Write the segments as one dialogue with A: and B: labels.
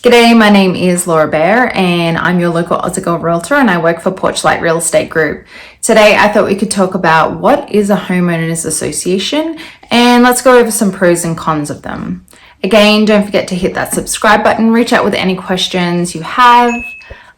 A: G'day, my name is Laura Baer and I'm your local Aussie Girl Realtor and I work for Porchlight Real Estate Group. Today I thought we could talk about what is a homeowners association and let's go over some pros and cons of them. Again, don't forget to hit that subscribe button, reach out with any questions you have.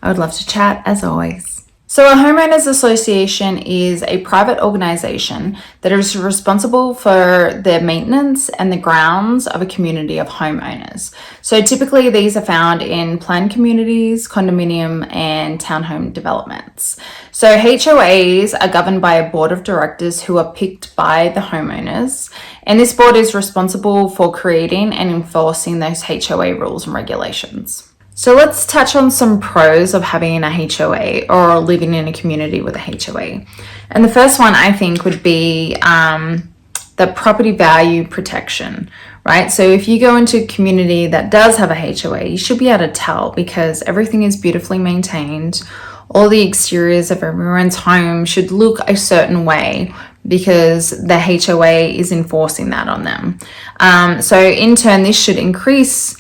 A: I would love to chat as always. So a homeowners association is a private organization that is responsible for the maintenance and the grounds of a community of homeowners. So typically these are found in planned communities, condominium and townhome developments. So HOAs are governed by a board of directors who are picked by the homeowners, and this board is responsible for creating and enforcing those HOA rules and regulations. So let's touch on some pros of having a HOA or living in a community with a HOA. And the first one I think would be the property value protection, right? So if you go into a community that does have a HOA, you should be able to tell because everything is beautifully maintained. All the exteriors of everyone's home should look a certain way because the HOA is enforcing that on them. So in turn, this should increase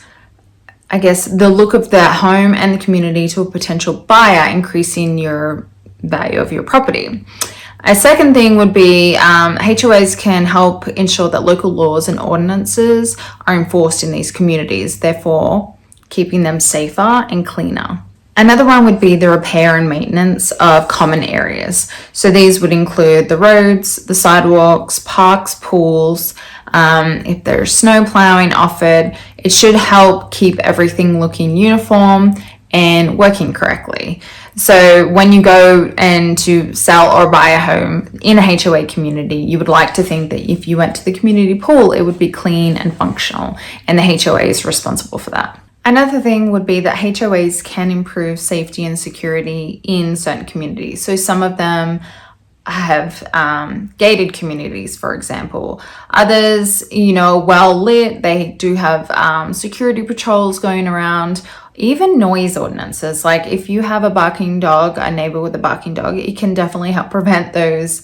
A: the look of the home and the community to a potential buyer, increasing your value of your property. A second thing would be HOAs can help ensure that local laws and ordinances are enforced in these communities, therefore keeping them safer and cleaner. Another one would be the repair and maintenance of common areas. So these would include the roads, the sidewalks, parks, pools. If there's snow plowing offered, it should help keep everything looking uniform and working correctly. So when you go and to sell or buy a home in a HOA community, you would like to think that if you went to the community pool, it would be clean and functional, and the HOA is responsible for that. Another thing would be that HOAs can improve safety and security in certain communities. So some of them have gated communities, for example. Others, well lit. They do have security patrols going around. Even noise ordinances. Like if you have a barking dog, a neighbor with a barking dog, it can definitely help prevent those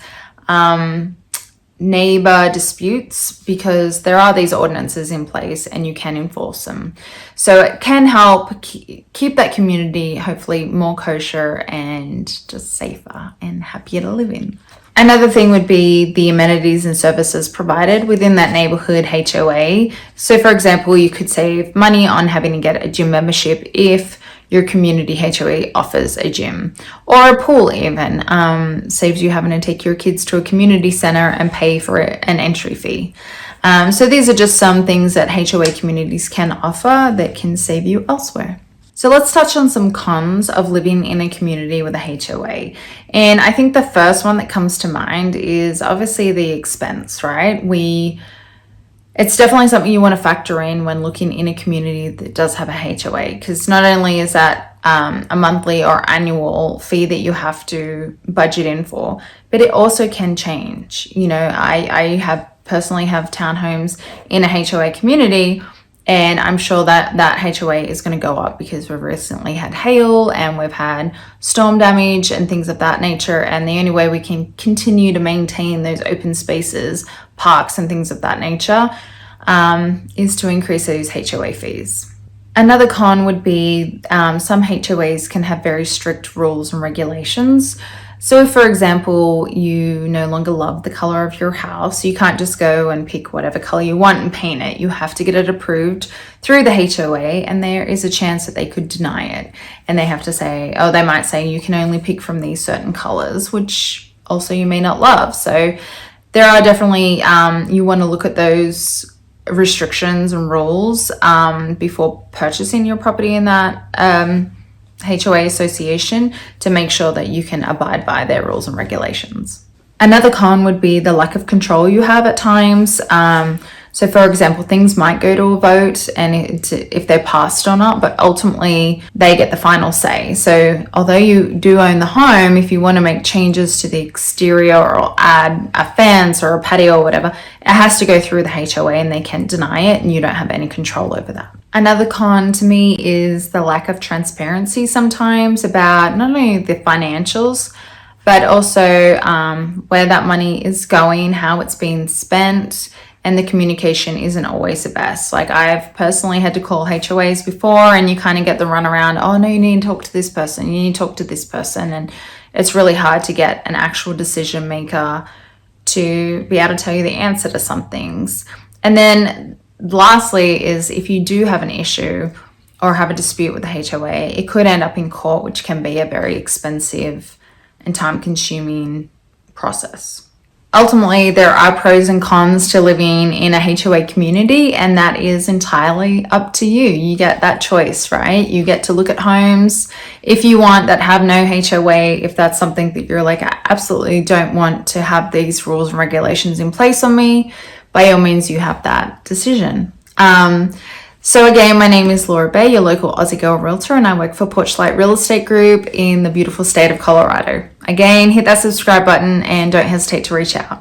A: neighbor disputes because there are these ordinances in place and you can enforce them. So it can help keep that community hopefully more kosher and just safer and happier to live in. Another thing would be the amenities and services provided within that neighborhood HOA. So for example, you could save money on having to get a gym membership if your community HOA offers a gym, or a pool even. Saves you having to take your kids to a community center and pay for an entry fee. So these are just some things that HOA communities can offer that can save you elsewhere. So let's touch on some cons of living in a community with a HOA. And I think the first one that comes to mind is obviously the expense, right? It's definitely something you want to factor in when looking in a community that does have a HOA, because not only is that a monthly or annual fee that you have to budget in for, but it also can change. I personally have townhomes in a HOA community, and I'm sure that HOA is going to go up because we've recently had hail and we've had storm damage and things of that nature. And the only way we can continue to maintain those open spaces, parks and things of that nature, is to increase those HOA fees. Another con would be some HOAs can have very strict rules and regulations. So if, for example, you no longer love the color of your house, you can't just go and pick whatever color you want and paint it. You have to get it approved through the HOA, and there is a chance that they could deny it. And they have to say, they might say you can only pick from these certain colors, which also you may not love. So there are definitely, you want to look at those restrictions and rules before purchasing your property in that HOA association to make sure that you can abide by their rules and regulations. Another con would be the lack of control you have at times. So for example, things might go to a vote and if they're passed or not, but ultimately they get the final say. So although you do own the home, if you want to make changes to the exterior or add a fence or a patio or whatever, it has to go through the HOA and they can deny it and you don't have any control over that. Another con to me is the lack of transparency sometimes about not only the financials, but also where that money is going, how it's being spent, and the communication isn't always the best. Like, I've personally had to call HOAs before, and you kind of get the runaround, oh no, you need to talk to this person, you need to talk to this person, and it's really hard to get an actual decision maker to be able to tell you the answer to some things. And then lastly is, if you do have an issue or have a dispute with the HOA, it could end up in court, which can be a very expensive and time-consuming process. Ultimately, there are pros and cons to living in a HOA community, and that is entirely up to you. You get that choice, right? You get to look at homes if you want that have no HOA. If that's something that you're like, I absolutely don't want to have these rules and regulations in place on me, by all means, you have that decision. So again, my name is Laura Baer, your local Aussie Girl Realtor, and I work for Porchlight Real Estate Group in the beautiful state of Colorado. Again, hit that subscribe button and don't hesitate to reach out.